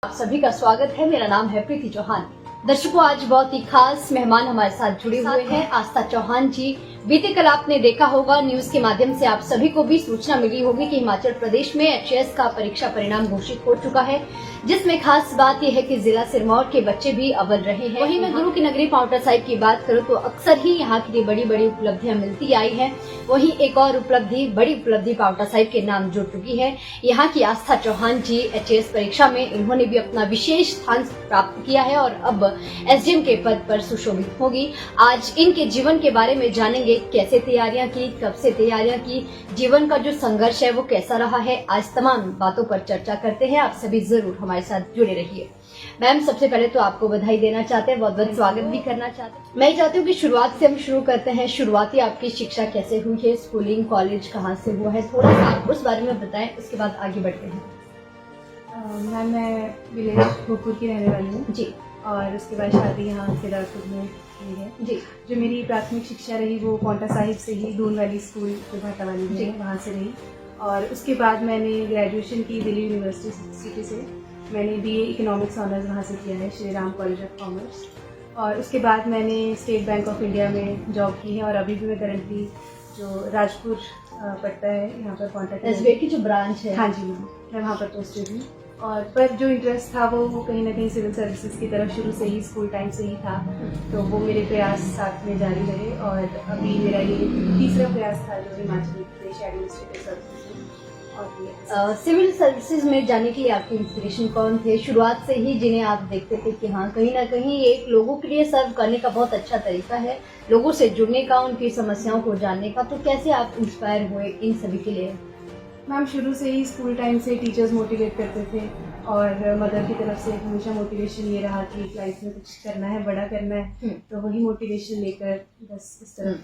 आप सभी का स्वागत है। मेरा नाम है प्रीति चौहान। दर्शकों, आज बहुत ही खास मेहमान हमारे साथ जुड़े हुए हैं, आस्था चौहान जी। बीते कल आपने देखा होगा, न्यूज के माध्यम से आप सभी को भी सूचना मिली होगी कि हिमाचल प्रदेश में एचएएस का परीक्षा परिणाम घोषित हो चुका है, जिसमें खास बात यह है कि जिला सिरमौर के बच्चे भी अव्वल रहे हैं। वहीं मैं गुरु की नगरी पांवटा साहिब की बात करूं तो अक्सर ही यहाँ की बड़ी बड़ी उपलब्धियां मिलती आई है। वहीं एक और बड़ी उपलब्धि पांवटा साहिब के नाम जुड़ चुकी है। यहाँ की आस्था चौहान जी एचएएस परीक्षा में इन्होंने भी अपना विशेष स्थान प्राप्त किया है और अब एसडीएम के पद पर सुशोभित होगी। आज इनके जीवन के बारे में जानेंगे, कैसे तैयारियां की, कब से तैयारियां की, जीवन का जो संघर्ष है वो कैसा रहा है। आज तमाम बातों पर चर्चा करते हैं। आप सभी जरूर हमारे साथ जुड़े रहिए। मैम, सबसे पहले तो आपको बधाई देना चाहते हैं, बहुत बहुत स्वागत भी करना चाहते हैं। मैं चाहती हूँ कि शुरुआत से हम शुरू करते हैं। शुरुआती आपकी शिक्षा कैसे हुई है, स्कूलिंग कॉलेज कहाँ से हुआ है, थोड़ा सा आप उस बारे में बताएं, उसके बाद आगे बढ़ते हैं। मैम, मैं विलेज भोजपुर की रहने वाली हूँ जी, और उसके बाद शादी यहाँ केदारपुर में हुई है जी। जो मेरी प्राथमिक शिक्षा रही वो पांवटा साहिब से ही, दून वैली स्कूल जो भाटा वाली में, वहाँ से रही। और उसके बाद मैंने ग्रेजुएशन की दिल्ली यूनिवर्सिटी से। मैंने बीए इकोनॉमिक्स ऑनर्स वहाँ से किया है, Shri Ram college of commerce. और उसके बाद मैंने स्टेट बैंक ऑफ इंडिया में जॉब की है, और अभी भी मैं करंटली जो राजपुर पड़ता है यहाँ पर पांवटा एसबीआई की जो ब्रांच है, हाँ जी मैम, मैं वहाँ पर पोस्टेड हूँ। और पर जो इंटरेस्ट था वो कहीं ना कहीं सिविल सर्विसेज की तरफ शुरू से ही, स्कूल टाइम से ही था, तो वो मेरे प्रयास साथ में जारी रहे। और अभी मेरा ये तीसरा प्रयास था जो हिमाचल प्रदेश एडमिनिस्ट्रेटिव सर्विसेज। और सिविल सर्विसेज में जाने के लिए आपके इंस्पिरेशन कौन थे शुरुआत से ही, जिन्हें आप देखते थे कि हाँ कहीं ना कहीं ये एक लोगों के लिए सर्व करने का बहुत अच्छा तरीका है, लोगों से जुड़ने का, उनकी समस्याओं को जानने का, तो कैसे आप इंस्पायर हुए इन सभी के लिए? मैम, शुरू से ही स्कूल टाइम से टीचर्स मोटिवेट करते थे, और मदर की तरफ से हमेशा मोटिवेशन ये रहा कि लाइफ में कुछ करना है, बड़ा करना है, तो वही मोटिवेशन लेकर बस इस तरह।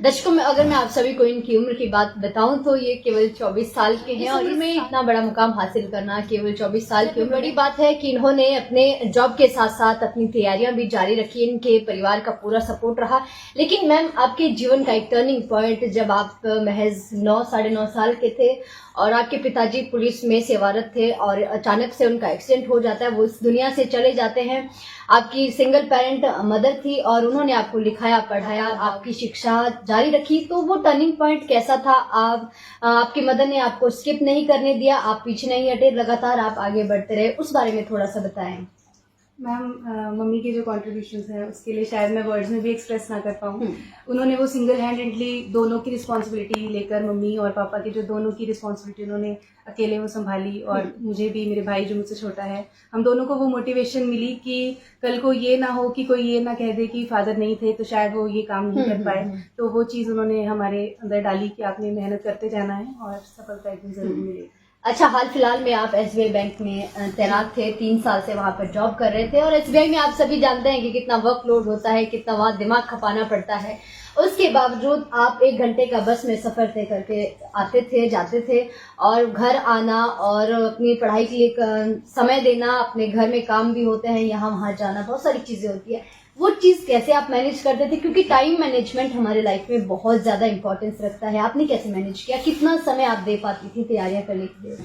दर्शकों में अगर मैं आप सभी को इनकी उम्र की बात बताऊं तो ये केवल 24 साल के हैं, और इनमें इतना बड़ा मुकाम हासिल करना केवल 24 साल की उम्र। बड़ी बात है कि इन्होंने अपने जॉब के साथ साथ अपनी तैयारियां भी जारी रखी। इनके परिवार का पूरा सपोर्ट रहा। लेकिन मैम, आपके जीवन का एक टर्निंग पॉइंट जब आप महज 9-9.5 साल के थे और आपके पिताजी पुलिस में सेवारत थे और अचानक से उनका एक्सीडेंट हो जाता है, वो इस दुनिया से चले जाते हैं। आपकी सिंगल पेरेंट मदर थी और उन्होंने आपको लिखाया, पढ़ाया, आपकी शिक्षा जारी रखी, तो वो टर्निंग पॉइंट कैसा था? आपकी मदर ने आपको स्किप नहीं करने दिया, आप पीछे नहीं हटे, लगातार आप आगे बढ़ते रहे, उस बारे में थोड़ा सा बताएं। मैम, मम्मी के जो कॉन्ट्रीब्यूशंस हैं उसके लिए शायद मैं वर्ड्स में भी एक्सप्रेस ना कर पाऊँ। उन्होंने वो सिंगल हैंडेडली दोनों की रिस्पॉन्सिबिलिटी लेकर, मम्मी और पापा की जो दोनों की रिस्पॉन्सिबिलिटी उन्होंने अकेले वो संभाली। और मुझे भी, मेरे भाई जो मुझसे छोटा है, हम दोनों को वो मोटिवेशन मिली कि कल को ये ना हो कि कोई ये ना कह दे कि फादर नहीं थे तो शायद वो ये काम नहीं कर पाए। तो वो चीज़ उन्होंने हमारे अंदर डाली कि आपने मेहनत करते जाना है और सफलता एक दिन जरूर मिलेगी। अच्छा, हाल फिलहाल में आप एसबीआई बैंक में तैनात थे, 3 साल से वहां पर जॉब कर रहे थे, और एसबीआई में आप सभी जानते हैं कि कितना वर्कलोड होता है, कितना वहां दिमाग खपाना पड़ता है। उसके बावजूद आप 1 घंटे का बस में सफर तय करके आते थे, जाते थे, और घर आना और अपनी पढ़ाई के लिए समय देना, अपने घर में काम भी होते हैं, यहाँ वहाँ जाना, बहुत सारी चीजें होती है। वो चीज कैसे आप मैनेज करते थे? क्योंकि टाइम मैनेजमेंट हमारे लाइफ में बहुत ज्यादा इंपॉर्टेंस रखता है। आपने कैसे मैनेज किया? कितना समय आप दे पाती थी तैयारियां करने के लिए?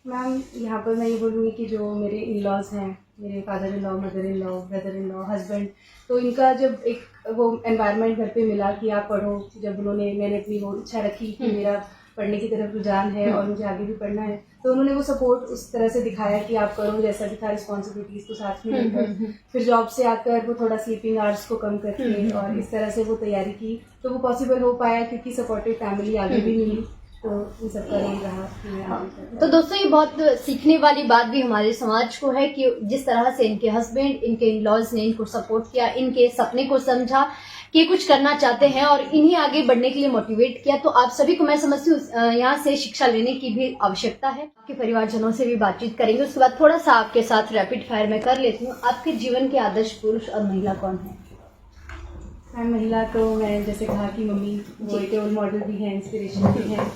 मैम, यहाँ पर मैं ये बोलूँगी कि जो मेरे इन लॉज हैं, मेरे father in law, mother in law, brother in law, husband, तो इनका जब एक वो एनवायरनमेंट घर पे मिला कि आप पढ़ो, जब मैंने अपनी वो इच्छा रखी कि मेरा पढ़ने की तरफ रुझान है और मुझे आगे भी पढ़ना है, तो उन्होंने वो सपोर्ट उस तरह से दिखाया कि आप करो, जैसा दिखा रिस्पॉन्सिबिलिटीज को साथ में लेकर। फिर जॉब से आकर वो थोड़ा स्लीपिंग आवर्स को कम करके और इस तरह से वो तैयारी की, तो वो पॉसिबल हो पाया क्योंकि सपोर्टिव फैमिली आगे भी मिली। तो इन सब का यही रहा। तो दोस्तों, ये बहुत सीखने वाली बात भी हमारे समाज को है कि जिस तरह से इनके हस्बैंड, इनके इन-लॉज ने इनको सपोर्ट किया, इनके सपने को समझा कि कुछ करना चाहते हैं और इन्हें आगे बढ़ने के लिए मोटिवेट किया, तो आप सभी को मैं समझती हूँ यहाँ से शिक्षा लेने की भी आवश्यकता है। आपके परिवारजनों से भी बातचीत करेंगे, उसके बाद थोड़ा सा आपके साथ रैपिड फायर में कर लेती हूँ। आपके जीवन के आदर्श पुरुष और महिला कौन है? महिला तो मैं जैसे कहा कि मम्मी वो एक रोल मॉडल भी हैं, इंस्पिरेशन भी हैं।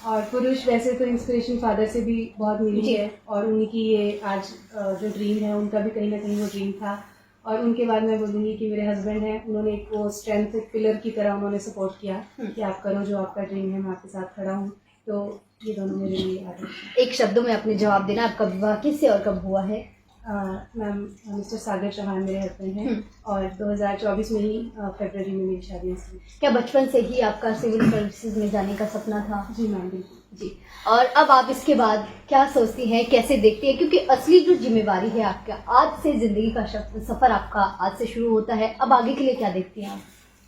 और पुरुष वैसे तो इंस्पिरेशन फादर से भी बहुत मिली है, और उनकी ये आज जो ड्रीम है उनका भी कहीं ना कहीं वो ड्रीम था। और उनके बाद मैं बोलूँगी कि मेरे हस्बैंड हैं, उन्होंने एक वो स्ट्रेंथ, एक पिलर की तरह उन्होंने सपोर्ट किया कि आप करो जो आपका ड्रीम है, मैं आपके साथ खड़ा हूँ। तो ये दोनों मेरे लिए याद है। एक शब्दों में अपने जवाब देना, आपका विवाह किससे और कब हुआ है? मैम मिस्टर सागर चौहान मेरे हस्बैंड हैं हम्म। और 2024 में ही फरवरी में मेरी शादी हुई। क्या बचपन से ही आपका सिविल सर्विसेज में जाने का सपना था? जी मैम, बिल्कुल। जी। और अब आप इसके बाद क्या सोचती हैं, कैसे देखती हैं? क्योंकि असली जो जिम्मेवारी है आपका, आज से जिंदगी का सफर आपका आज से शुरू होता है। अब आगे के लिए क्या देखती हैं आप?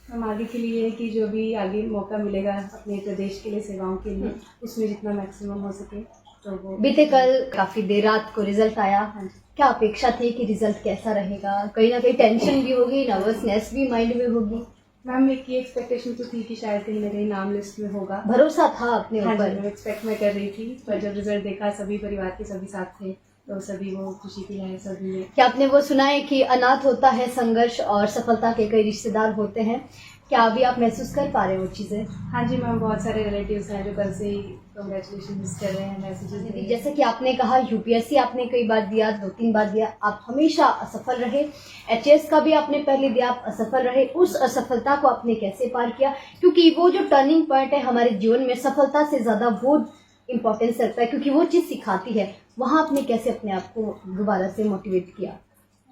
हम आगे के लिए है कि जो भी आगे मौका मिलेगा अपने प्रदेश के लिए, सेवाओं के लिए, उसमें जितना मैक्सिमम हो सके तो वो। बीते कल काफी देर रात को रिजल्ट आया, क्या अपेक्षा थी कि रिजल्ट कैसा रहेगा? कहीं ना कहीं टेंशन भी होगी, नर्वसनेस भी माइंड में होगी। मैम एक ये एक्सपेक्टेशन तो थी कि शायद कहीं ना कहीं नाम लिस्ट में होगा। भरोसा था अपने हाँ जी, ऊपर? मैं एक्सपेक्ट मैं कर रही थी, पर जब रिजल्ट देखा सभी परिवार के सभी साथ थे तो सभी वो खुशी की लहर सभी ने। क्या आपने वो सुना है कि अनाथ होता है संघर्ष और सफलता के कई रिश्तेदार होते हैं? क्या अभी आप महसूस कर पा रहे हो वो चीजें? हाँ जी मैम, बहुत सारे रिलेटिव्स हैं जो कल से ही कंग्रेचुलेशन कर रहे हैं, मैसेजेस दे रहे हैं। जैसे कि आपने कहा यूपीएससी आपने कई बार दिया, 2-3 बार दिया, आप हमेशा असफल रहे। एचएस का भी आपने पहले दिया, आप असफल रहे। उस असफलता को आपने कैसे पार किया? क्योंकि वो जो टर्निंग पॉइंट है हमारे जीवन में, सफलता से ज्यादा वो इम्पोर्टेंस रखता है क्योंकि वो चीज सिखाती है। वहाँ आपने कैसे अपने आप को दोबारा से मोटिवेट किया?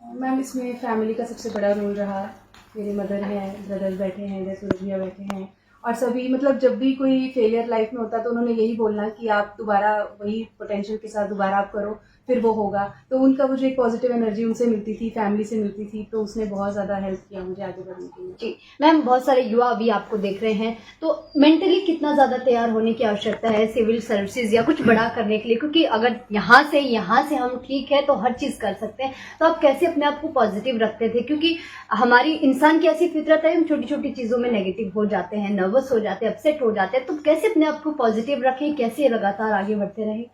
मैम इसमें फैमिली का सबसे बड़ा रोल रहा। मेरे मदर हैं, ब्रदर बैठे हैं, इधर सूरज भैया बैठे हैं, और सभी मतलब जब भी कोई फेलियर लाइफ में होता है तो उन्होंने यही बोलना कि आप दोबारा वही पोटेंशियल के साथ दोबारा आप करो, फिर वो होगा। तो उनका वो जो एक पॉजिटिव एनर्जी उनसे मिलती थी, फैमिली से मिलती थी, तो उसने बहुत ज़्यादा हेल्प किया मुझे आगे बढ़ने के लिए। जी मैम, बहुत सारे युवा अभी आपको देख रहे हैं, तो मेंटली कितना ज़्यादा तैयार होने की आवश्यकता है सिविल सर्विसेज या कुछ बड़ा करने के लिए? क्योंकि अगर यहाँ से हम ठीक है तो हर चीज़ कर सकते हैं, तो आप कैसे अपने आप को पॉजिटिव रखते थे? क्योंकि हमारी इंसान की ऐसी फितरत है, हम छोटी छोटी चीज़ों में नेगेटिव हो जाते हैं, नर्वस हो जाते हैं, अपसेट हो जाते हैं, तो कैसे अपने आप को पॉजिटिव रखें, कैसे लगातार आगे बढ़ते रहें?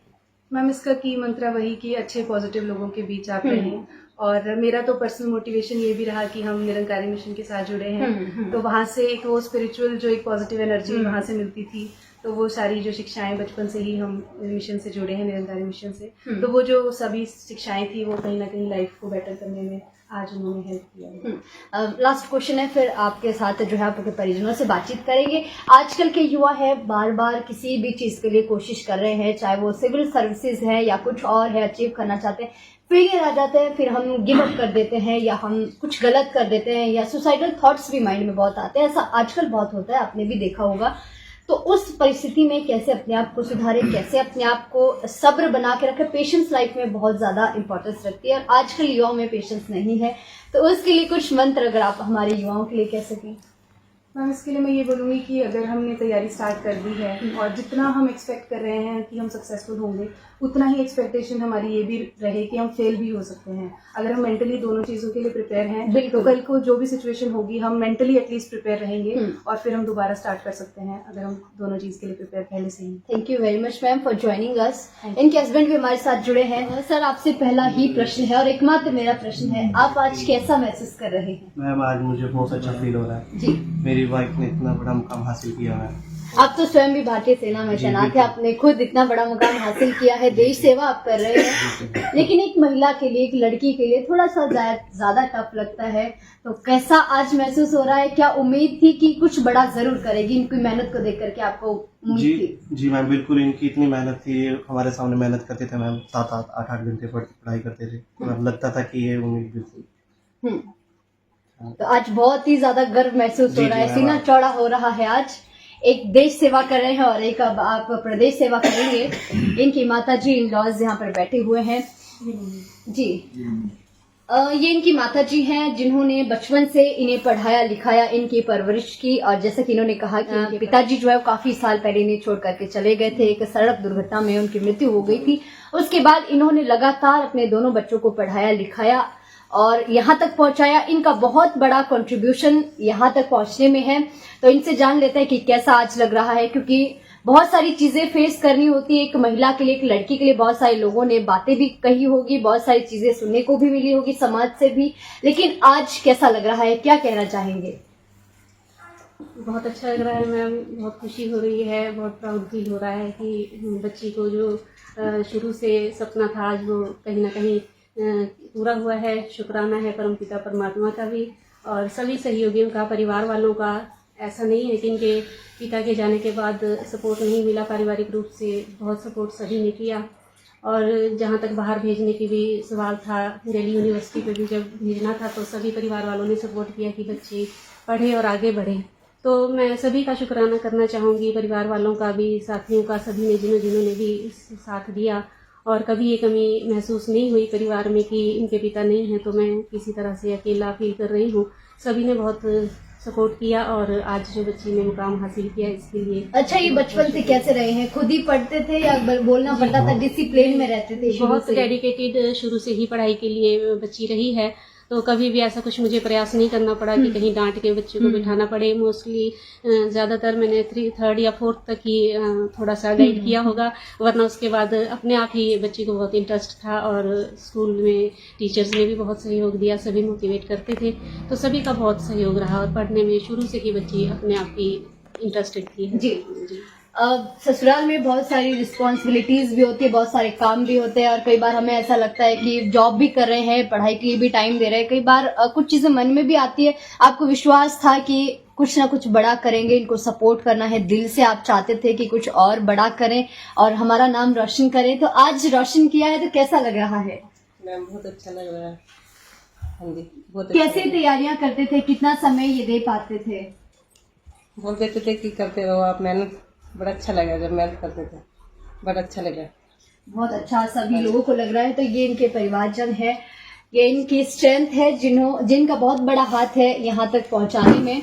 मैम इसका की मंत्र वही कि अच्छे पॉजिटिव लोगों के बीच आप रहें। और मेरा तो पर्सनल मोटिवेशन ये भी रहा कि हम निरंकारी मिशन के साथ जुड़े हैं, तो वहाँ से एक वो स्पिरिचुअल जो एक पॉजिटिव एनर्जी वहाँ से मिलती थी, तो वो सारी जो शिक्षाएं बचपन से ही हम मिशन से जुड़े हैं, निरंकारी मिशन से, तो वो जो सभी शिक्षाएं थी वो कहीं ना कहीं लाइफ को बेटर करने में आज उन्होंने हेल्प किया। लास्ट क्वेश्चन है, फिर आपके साथ जो है आपके परिजनों से बातचीत करेंगे। आजकल के युवा है बार बार किसी भी चीज़ के लिए कोशिश कर रहे हैं, चाहे वो सिविल सर्विसेज है या कुछ और है, अचीव करना चाहते हैं, फेलियर आ जाते हैं, फिर हम गिव अप कर देते हैं या हम कुछ गलत कर देते हैं या सुसाइडल थॉट्स भी माइंड में बहुत आते हैं। ऐसा आजकल बहुत होता है, आपने भी देखा होगा। तो उस परिस्थिति में कैसे अपने आप को सुधारें, कैसे अपने आप को सब्र बना के रखें? पेशेंस लाइफ में बहुत ज़्यादा इंपॉर्टेंस रखती है और आजकल युवाओं में पेशेंस नहीं है, तो उसके लिए कुछ मंत्र अगर आप हमारे युवाओं के लिए कह सकें। मैम इसके लिए मैं ये बोलूँगी कि अगर हमने तैयारी स्टार्ट कर दी है और जितना हम एक्सपेक्ट कर रहे हैं कि हम सक्सेसफुल होंगे, उतना ही एक्सपेक्टेशन हमारी ये भी रहे कि हम फेल भी हो सकते हैं। अगर हम मेंटली दोनों चीज़ों के लिए प्रिपेयर हैं तो कल को जो भी सिचुएशन होगी हम मेंटली एटलीस्ट प्रिपेयर रहेंगे और फिर हम दोबारा स्टार्ट कर सकते हैं अगर हम दोनों चीज़ के लिए प्रिपेयर पहले से ही। Thank you very much ma'am for joining us. इनके हस्बैंड भी हमारे साथ जुड़े हैं। सर आपसे पहला ही प्रश्न है और एकमात्र मेरा प्रश्न है, आप आज कैसा महसूस कर रहे हैं? मैम आज मुझे बहुत अच्छा फील हो रहा है। जी, मेरी वाइफ ने इतना बड़ा मुकाम हासिल किया है। आप तो स्वयं भी भारतीय सेना में तैनात है, आपने खुद इतना बड़ा मुकाम हासिल किया है, देश सेवा आप कर रहे हैं, लेकिन एक महिला के लिए, एक लड़की के लिए थोड़ा सा ज्यादा टफ लगता है। तो कैसा आज महसूस हो रहा है? क्या उम्मीद थी कि कुछ बड़ा जरूर करेगी? इनकी मेहनत को देख करके आपको उम्मीद थी? जी मैम, बिल्कुल इनकी इतनी मेहनत थी, हमारे सामने मेहनत करते थे मैम, 7-8 घंटे पढ़ाई करते थे, तो लगता था कि ये उम्मीद बिल्कुल। तो आज बहुत ही ज्यादा गर्व महसूस हो रहा है, जी, सीना चौड़ा हो रहा है। आज एक देश सेवा कर रहे हैं और एक अब आप प्रदेश सेवा करेंगे। इनकी माता जी इन लॉज यहाँ पर बैठे हुए हैं। जी, ये इनकी माता जी हैं जिन्होंने बचपन से इन्हें पढ़ाया लिखाया, इनकी परवरिश की, और जैसा कि इन्होंने कहा कि इनके पिताजी जो है काफी साल पहले इन्हें छोड़ करके चले गए थे, एक सड़क दुर्घटना में उनकी मृत्यु हो गई थी। उसके बाद इन्होंने लगातार अपने दोनों बच्चों को पढ़ाया लिखाया और यहाँ तक पहुंचाया। इनका बहुत बड़ा कंट्रीब्यूशन यहाँ तक पहुंचने में है। तो इनसे जान लेते हैं कि कैसा आज लग रहा है, क्योंकि बहुत सारी चीजें फेस करनी होती है एक महिला के लिए, एक लड़की के लिए। बहुत सारे लोगों ने बातें भी कही होगी, बहुत सारी चीजें सुनने को भी मिली होगी समाज से भी, लेकिन आज कैसा लग रहा है, क्या कहना चाहेंगे? बहुत अच्छा लग रहा है मैम, बहुत खुशी हो रही है, बहुत प्राउड फील हो रहा है कि बच्ची को जो शुरू से सपना था आज वो कहीं ना कहीं पूरा हुआ है। शुक्राना है परमपिता परमात्मा का भी और सभी सहयोगियों का, परिवार वालों का, ऐसा नहीं है कि इनके पिता के जाने के बाद सपोर्ट नहीं मिला पारिवारिक रूप से, बहुत सपोर्ट सभी ने किया। और जहाँ तक बाहर भेजने की भी सवाल था, दिल्ली यूनिवर्सिटी पे भी जब भेजना था तो सभी परिवार वालों ने सपोर्ट किया कि बच्चे पढ़े और आगे बढ़े। तो मैं सभी का शुक्राना करना चाहूँगी, परिवार वालों का भी, साथियों का, सभी ने जिन्होंने भी साथ दिया। और कभी ये कमी महसूस नहीं हुई परिवार में कि इनके पिता नहीं हैं तो मैं किसी तरह से अकेला फील कर रही हूँ। सभी ने बहुत सपोर्ट किया और आज जो बच्ची ने मुकाम हासिल किया इसके लिए। अच्छा, ये बचपन से कैसे रहे हैं? खुद ही पढ़ते थे या बोलना पड़ता था? डिसिप्लिन में रहते थे? बहुत डेडिकेटेड शुरू से ही पढ़ाई के लिए बच्ची रही है, तो कभी भी ऐसा कुछ मुझे प्रयास नहीं करना पड़ा कि कहीं डांट के बच्चे को बिठाना पड़े। मोस्टली ज़्यादातर मैंने 3rd या 4th तक ही थोड़ा सा गाइड किया होगा, वरना उसके बाद अपने आप ही बच्ची को बहुत इंटरेस्ट था और स्कूल में टीचर्स ने भी बहुत सहयोग दिया, सभी मोटिवेट करते थे, तो सभी का बहुत सहयोग रहा और पढ़ने में शुरू से ही बच्ची अपने आप ही इंटरेस्टेड थी। जी। ससुराल में बहुत सारी रिस्पॉन्सिबिलिटीज भी होती है, बहुत सारे काम भी होते हैं और कई बार हमें ऐसा लगता है कि जॉब भी कर रहे हैं, पढ़ाई के लिए भी टाइम दे रहे हैं। कई बार कुछ चीजें मन में भी आती है। आपको विश्वास था कि कुछ ना कुछ बड़ा करेंगे, इनको सपोर्ट करना है, दिल से आप चाहते थे कि कुछ और बड़ा करें और हमारा नाम रोशन करें, तो आज रोशन किया है तो कैसा लग रहा है? मैम बहुत अच्छा लग रहा है। हाँ जी, बहुत कैसे अच्छा। तैयारियां करते थे? कितना समय ये दे पाते थे? बोल देते थे कि करते रहो आप मेहनत। बड़ा अच्छा लगा जब मेहनत करते थे, बड़ा अच्छा लगा। बहुत अच्छा सभी लोगों को लग रहा है। तो ये इनके परिवारजन है, ये इनकी स्ट्रेंथ है जिनका बहुत बड़ा हाथ है यहाँ तक पहुँचाने में।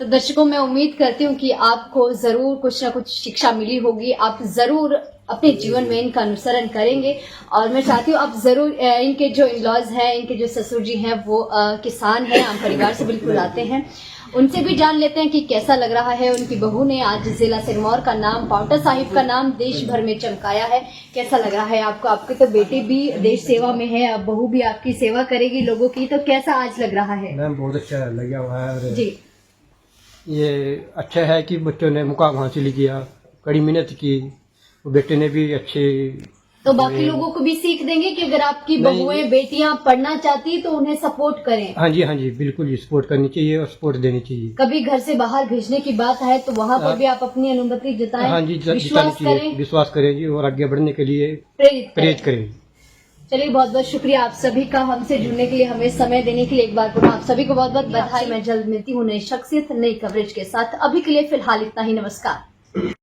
तो दर्शकों, मैं उम्मीद करती हूँ कि आपको जरूर कुछ ना कुछ शिक्षा मिली होगी, आप जरूर अपने जीवन में इनका अनुसरण करेंगे। और मैं चाहती हूँ आप जरूर इनके जो इन-लॉज हैं, इनके जो ससुर जी हैं वो किसान हैं, आम परिवार से बिल्कुल आते हैं, उनसे भी जान लेते हैं कि कैसा लग रहा है। उनकी बहू ने आज जिला सिरमौर का नाम, पाउंटा साहिब का नाम देश भर में चमकाया है। कैसा लग रहा है आपको? आपके तो बेटे भी देश सेवा में है, अब बहू भी आपकी सेवा करेगी लोगों की, तो कैसा आज लग रहा है? मैम बहुत अच्छा लगा हुआ है और जी, ये अच्छा है कि बच्चों ने मुकाम हासिल किया, कड़ी मेहनत की, बेटे ने भी अच्छे। तो बाकी लोगों को भी सीख देंगे कि अगर आपकी बहुएं, बेटियां पढ़ना चाहती तो उन्हें सपोर्ट करें। हाँ जी बिल्कुल सपोर्ट करनी चाहिए और सपोर्ट देनी चाहिए। कभी घर से बाहर भेजने की बात है तो वहाँ पर भी आप अपनी अनुमति जताएं, हाँ जी विश्वास करें, विश्वास करें जी और आगे बढ़ने के लिए प्रेरित करें। चलिए, बहुत बहुत शुक्रिया आप सभी का हमसे जुड़ने के लिए, हमें समय देने के लिए। एक बार पुनः आप सभी को बहुत बहुत बधाई। मैं जल्द मिलती हूँ नई शख्सियत, नई कवरेज के साथ। अभी के लिए फिलहाल इतना ही। नमस्कार।